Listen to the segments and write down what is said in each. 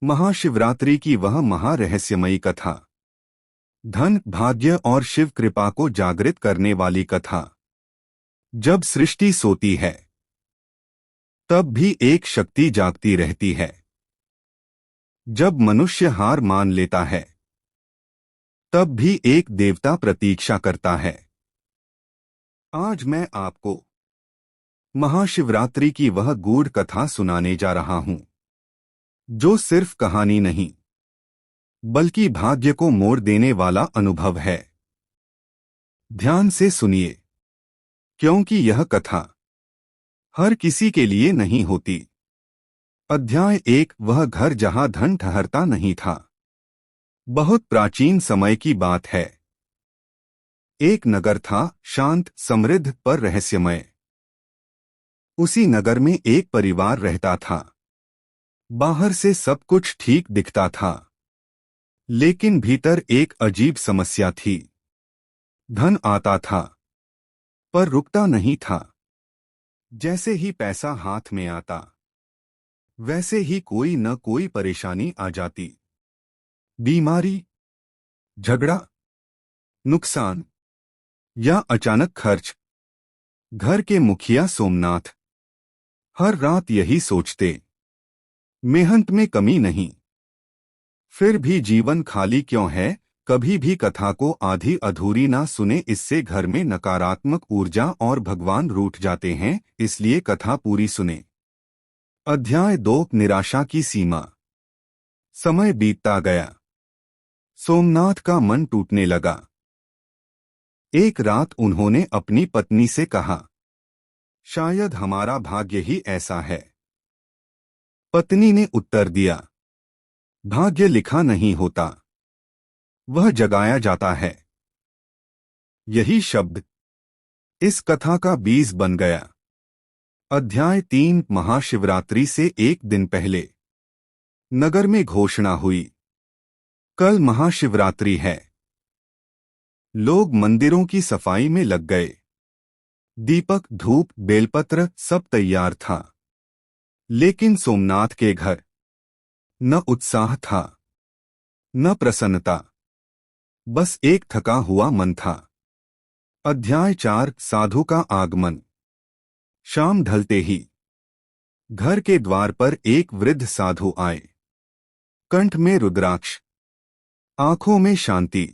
महाशिवरात्रि की वह महारहस्यमयी कथा, धन, भाग्य और शिव कृपा को जागृत करने वाली कथा। जब सृष्टि सोती है तब भी एक शक्ति जागती रहती है। जब मनुष्य हार मान लेता है तब भी एक देवता प्रतीक्षा करता है। आज मैं आपको महाशिवरात्रि की वह गूढ़ कथा सुनाने जा रहा हूं, जो सिर्फ कहानी नहीं बल्कि भाग्य को मोड़ देने वाला अनुभव है। ध्यान से सुनिए, क्योंकि यह कथा हर किसी के लिए नहीं होती। अध्याय 1। वह घर जहां धन ठहरता नहीं था। बहुत प्राचीन समय की बात है। एक नगर था, शांत, समृद्ध पर रहस्यमय। उसी नगर में एक परिवार रहता था। बाहर से सब कुछ ठीक दिखता था, लेकिन भीतर एक अजीब समस्या थी। धन आता था पर रुकता नहीं था। जैसे ही पैसा हाथ में आता वैसे ही कोई न कोई परेशानी आ जाती। बीमारी, झगड़ा, नुकसान या अचानक खर्च। घर के मुखिया सोमनाथ हर रात यही सोचते, मेहनत में कमी नहीं, फिर भी जीवन खाली क्यों है। कभी भी कथा को आधी अधूरी ना सुने, इससे घर में नकारात्मक ऊर्जा और भगवान रूठ जाते हैं, इसलिए कथा पूरी सुने। अध्याय 2। निराशा की सीमा। समय बीतता गया। सोमनाथ का मन टूटने लगा। एक रात उन्होंने अपनी पत्नी से कहा, शायद हमारा भाग्य ही ऐसा है। पत्नी ने उत्तर दिया, भाग्य लिखा नहीं होता, वह जगाया जाता है। यही शब्द इस कथा का बीज बन गया। अध्याय 3। महाशिवरात्रि से एक दिन पहले नगर में घोषणा हुई, कल महाशिवरात्रि है। लोग मंदिरों की सफाई में लग गए। दीपक, धूप, बेलपत्र सब तैयार था। लेकिन सोमनाथ के घर न उत्साह था न प्रसन्नता, बस एक थका हुआ मन था। अध्याय 4। साधु का आगमन। शाम ढलते ही घर के द्वार पर एक वृद्ध साधु आए। कंठ में रुद्राक्ष, आंखों में शांति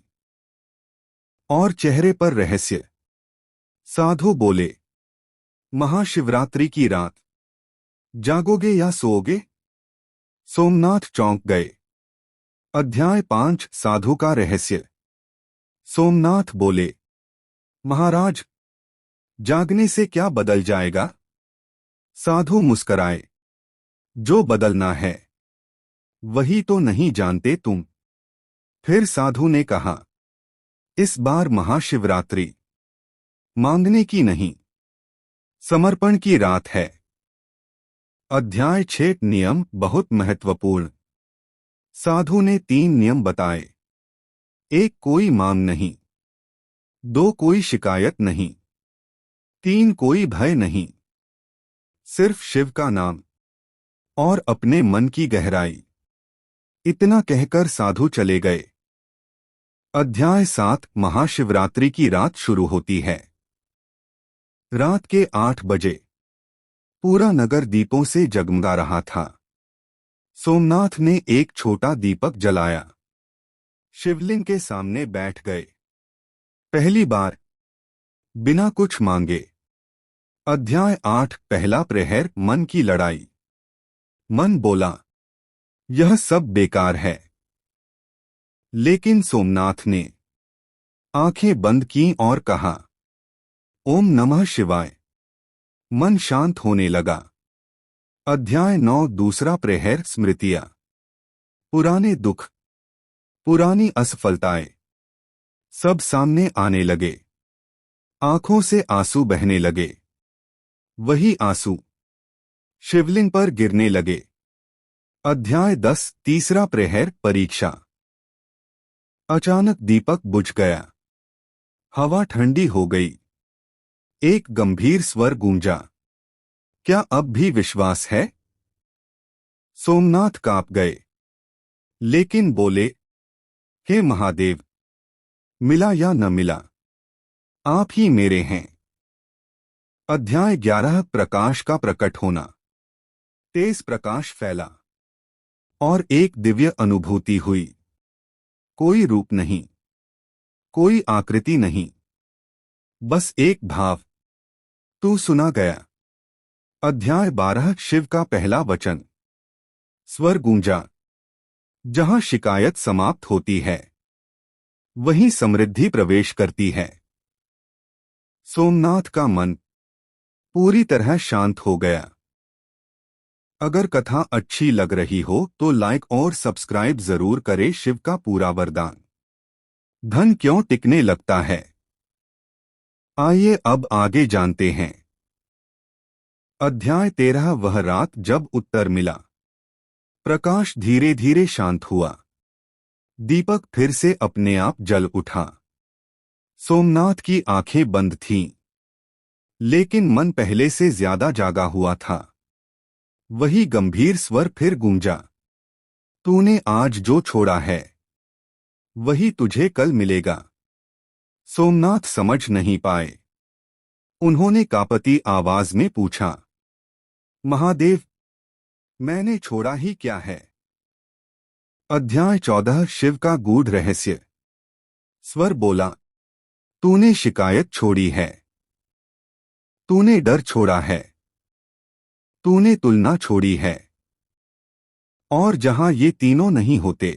और चेहरे पर रहस्य। साधु बोले, महाशिवरात्रि की रात जागोगे या सोओगे? सोमनाथ चौंक गए। अध्याय 5। साधु का रहस्य। सोमनाथ बोले, महाराज, जागने से क्या बदल जाएगा? साधु मुस्कराए, जो बदलना है वही तो नहीं जानते तुम। फिर साधु ने कहा, इस बार महाशिवरात्रि मांगने की नहीं, समर्पण की रात है। अध्याय 6। नियम बहुत महत्वपूर्ण। साधु ने 3 नियम बताए। 1, कोई मांग नहीं। 2, कोई शिकायत नहीं। 3, कोई भय नहीं, सिर्फ शिव का नाम और अपने मन की गहराई। इतना कहकर साधु चले गए। अध्याय 7। महाशिवरात्रि की रात शुरू होती है। रात के 8 बजे पूरा नगर दीपों से जगमगा रहा था। सोमनाथ ने एक छोटा दीपक जलाया। शिवलिंग के सामने बैठ गए। पहली बार, बिना कुछ मांगे। अध्याय 8। पहला प्रहर। मन की लड़ाई। मन बोला, यह सब बेकार है। लेकिन सोमनाथ ने आंखें बंद की और कहा, ओम नमः शिवाय। मन शांत होने लगा। अध्याय 9। दूसरा प्रहर। स्मृतियां। पुराने दुख, पुरानी असफलताएं सब सामने आने लगे। आंखों से आंसू बहने लगे। वही आंसू शिवलिंग पर गिरने लगे। अध्याय 10। तीसरा प्रहर। परीक्षा। अचानक दीपक बुझ गया। हवा ठंडी हो गई। एक गंभीर स्वर गूंजा, क्या अब भी विश्वास है? सोमनाथ कांप गए। लेकिन बोले, हे महादेव, मिला या न मिला, आप ही मेरे हैं। अध्याय 11 प्रकाश का प्रकट होना। तेज प्रकाश फैला और एक दिव्य अनुभूति हुई। कोई रूप नहीं, कोई आकृति नहीं, बस एक भाव, तू सुना गया। अध्याय 12 शिव का पहला वचन। स्वर गूंजा। जहां शिकायत समाप्त होती है, वहीं समृद्धि प्रवेश करती है। सोमनाथ का मन पूरी तरह शांत हो गया। अगर कथा अच्छी लग रही हो तो लाइक और सब्सक्राइब जरूर करें। शिव का पूरा वरदान। धन क्यों टिकने लगता है? आइए अब आगे जानते हैं। अध्याय 13 वह रात जब उत्तर मिला। प्रकाश धीरे धीरे शांत हुआ। दीपक फिर से अपने आप जल उठा। सोमनाथ की आंखें बंद थीं, लेकिन मन पहले से ज्यादा जागा हुआ था। वही गंभीर स्वर फिर गूंजा। तूने आज जो छोड़ा है, वही तुझे कल मिलेगा। सोमनाथ समझ नहीं पाए। उन्होंने कांपती आवाज में पूछा, महादेव, मैंने छोड़ा ही क्या है? अध्याय 14 शिव का गूढ़ रहस्य। स्वर बोला, तूने शिकायत छोड़ी है, तूने डर छोड़ा है, तूने तुलना छोड़ी है। और जहां ये तीनों नहीं होते,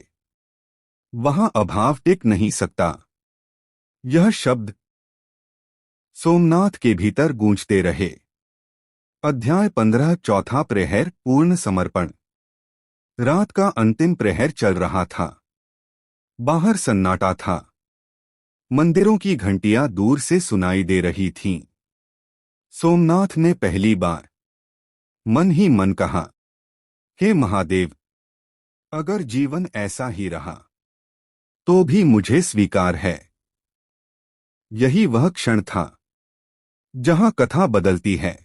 वहां अभाव टिक नहीं सकता। यह शब्द सोमनाथ के भीतर गूंजते रहे। अध्याय 15 चौथा प्रहर पूर्ण समर्पण। रात का अंतिम प्रहर चल रहा था। बाहर सन्नाटा था। मंदिरों की घंटियां दूर से सुनाई दे रही थीं। सोमनाथ ने पहली बार मन ही मन कहा, हे महादेव, अगर जीवन ऐसा ही रहा तो भी मुझे स्वीकार है। यही वह क्षण था जहां कथा बदलती है।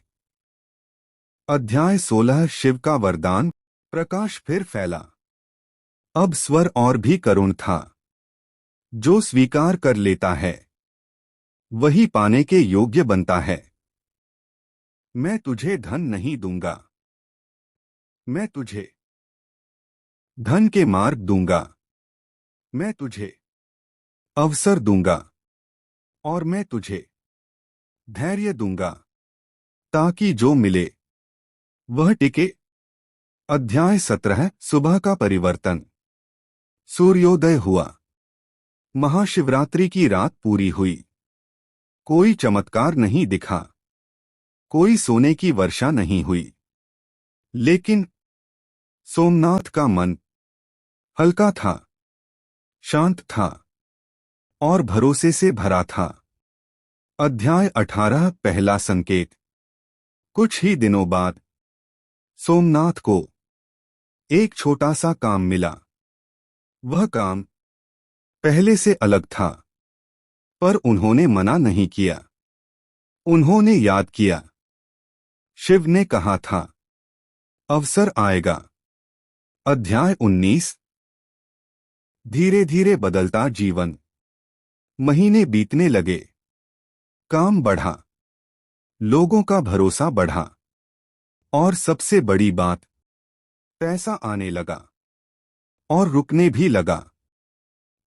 अध्याय 16 शिव का वरदान। प्रकाश फिर फैला। अब स्वर और भी करुण था। जो स्वीकार कर लेता है, वही पाने के योग्य बनता है। मैं तुझे धन नहीं दूंगा, मैं तुझे धन के मार्ग दूंगा। मैं तुझे अवसर दूंगा और मैं तुझे धैर्य दूंगा, ताकि जो मिले वह टिके। अध्याय 17 सुबह का परिवर्तन। सूर्योदय हुआ। महाशिवरात्रि की रात पूरी हुई। कोई चमत्कार नहीं दिखा, कोई सोने की वर्षा नहीं हुई, लेकिन सोमनाथ का मन हल्का था, शांत था और भरोसे से भरा था। अध्याय 18 पहला संकेत। कुछ ही दिनों बाद सोमनाथ को एक छोटा सा काम मिला। वह काम पहले से अलग था, पर उन्होंने मना नहीं किया। उन्होंने याद किया, शिव ने कहा था, अवसर आएगा। अध्याय 19। धीरे धीरे बदलता जीवन। महीने बीतने लगे। काम बढ़ा, लोगों का भरोसा बढ़ा और सबसे बड़ी बात, पैसा आने लगा और रुकने भी लगा।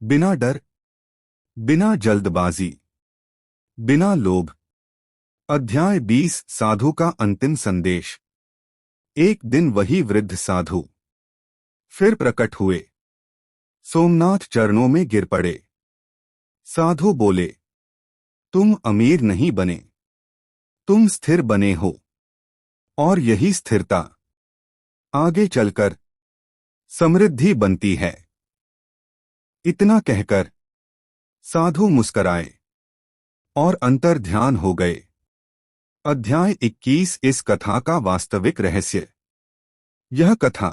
बिना डर, बिना जल्दबाजी, बिना लोभ। अध्याय 20 साधु का अंतिम संदेश। एक दिन वही वृद्ध साधु फिर प्रकट हुए। सोमनाथ चरणों में गिर पड़े। साधु बोले, तुम अमीर नहीं बने, तुम स्थिर बने हो, और यही स्थिरता आगे चलकर समृद्धि बनती है। इतना कहकर साधु मुस्कराए और अंतर ध्यान हो गए। अध्याय 21 इस कथा का वास्तविक रहस्य। यह कथा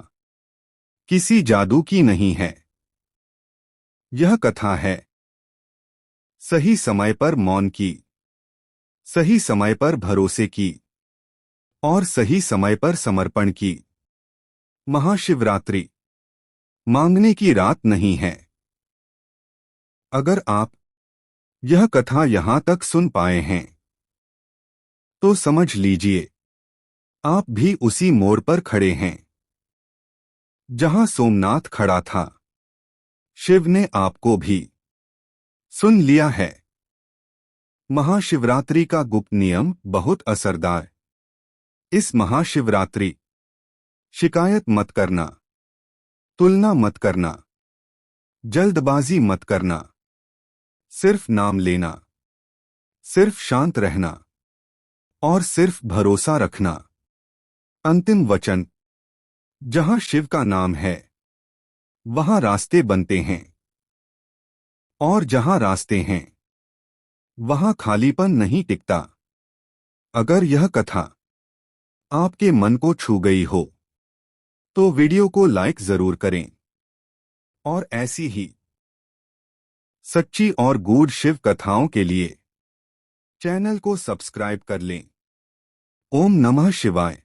किसी जादू की नहीं है। यह कथा है सही समय पर मौन की, सही समय पर भरोसे की और सही समय पर समर्पण की। महाशिवरात्रि मांगने की रात नहीं है। अगर आप यह कथा यहां तक सुन पाए हैं तो समझ लीजिए आप भी उसी मोड़ पर खड़े हैं जहां सोमनाथ खड़ा था। शिव ने आपको भी सुन लिया है। महाशिवरात्रि का गुप्त नियम बहुत असरदार। इस महाशिवरात्रि शिकायत मत करना, तुलना मत करना, जल्दबाजी मत करना, सिर्फ नाम लेना, सिर्फ शांत रहना और सिर्फ भरोसा रखना। अंतिम वचन, जहां शिव का नाम है वहां रास्ते बनते हैं और जहां रास्ते हैं वहां खालीपन नहीं टिकता। अगर यह कथा आपके मन को छू गई हो तो वीडियो को लाइक जरूर करें और ऐसी ही सच्ची और गूढ़ शिव कथाओं के लिए चैनल को सब्सक्राइब कर लें। ओम नमः शिवाय।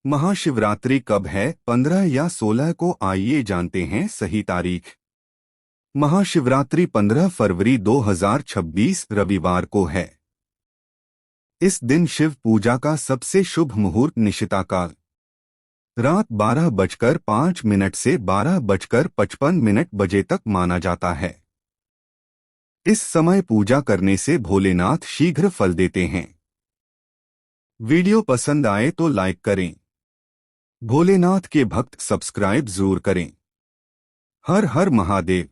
महाशिवरात्रि कब है? 15 या 16 को? आइए जानते हैं सही तारीख। महाशिवरात्रि 15 फरवरी 2026 रविवार को है। इस दिन शिव पूजा का सबसे शुभ मुहूर्त निशिताकाल रात 12:05 से 12:55 बजे तक माना जाता है। इस समय पूजा करने से भोलेनाथ शीघ्र फल देते हैं। वीडियो पसंद आए तो लाइक करें। भोलेनाथ के भक्त सब्सक्राइब जरूर करें। हर हर महादेव।